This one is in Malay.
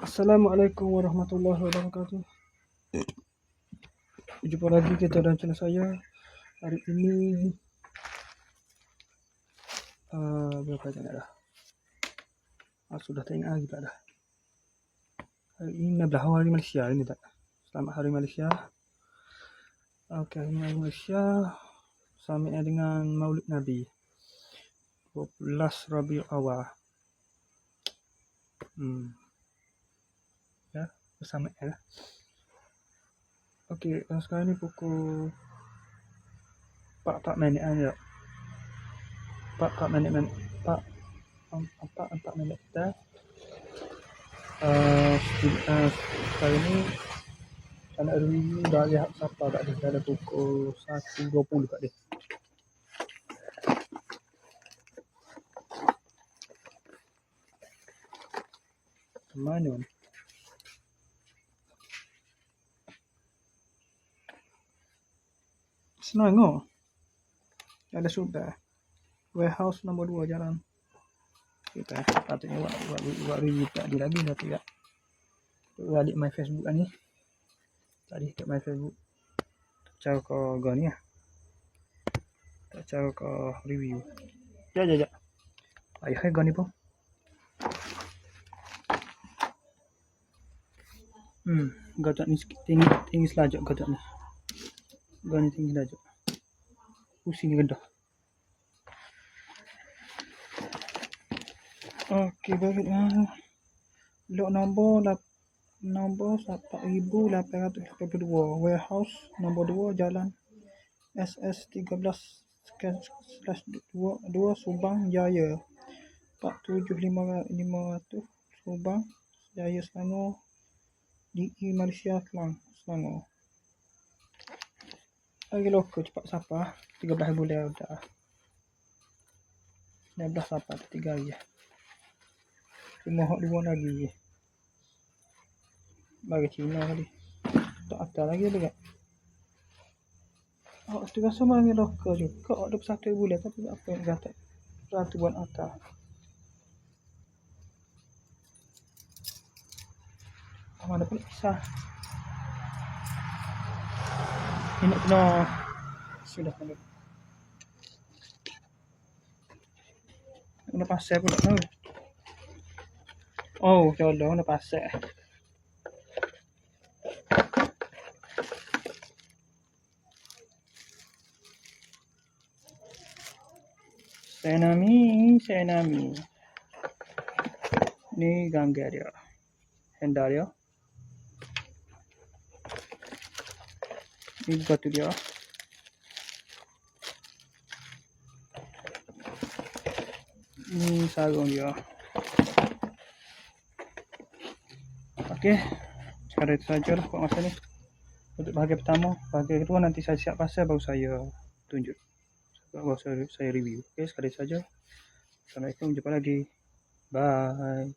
Assalamualaikum warahmatullahi wabarakatuh. Jumpa lagi kita dalam channel saya. Hari ini berapa jam dah? Sudah tak ingat lagi tak dah. Hari ini 16 hari Malaysia ini tak? Selamat Hari Malaysia. Okey, Hari Malaysia samanya dengan Maulid Nabi 12 Rabiul Awal. Ya, bersama ya. Okey, sekarang ni pukul 4 minit aja. 4 minit dah. Sekarang ni anak review dah lihat siapa kat dia. Dah pukul 1.20 kat dia. Mana ni? Senang oh. Ada sudah. Warehouse nombor 2 jalan. Kita patutnya buat review tak ada lagi dah tidak. Balik my Facebook ni. Tadi kat my Facebook. Tak cakap kau ni lah. Tak cakap kau review. Ya. Ayah kau ni pun. Gajak ni sikit tinggi selajak gajak ni. Gajak ni tinggi selajak. Pusing ni rendah. Okey, balik log nombor 4882, warehouse nombor 2 jalan SS13/2 Subang Jaya 47500 Subang Jaya Selangor DE Malaysia Selangor. Lagi lokal cepat siapa 13 bulan dah. 19 siapa 3 hari. Cuma hak 2 lagi. Bagi Cina tadi. Tak ada lagi dekat. Tu rasa mana lokal juga. Ada 1 bulan tapi apa yang kata. Satu buat atas. Mana pun pisah. Ini kena sudah kena. Kena pasal pula tahu. Oh, colong kena pasal. Senami. Ni gangga dia. Hendak dia. Ni batu dia. Ni sarung dia. Okey. Sekarang itu sajalah buat masa ni. Untuk bahagian pertama, bahagian kedua nanti saya siap pasal baru saya tunjuk. Baru saya review. Okey, sekali saja. Assalamualaikum, jumpa lagi. Bye.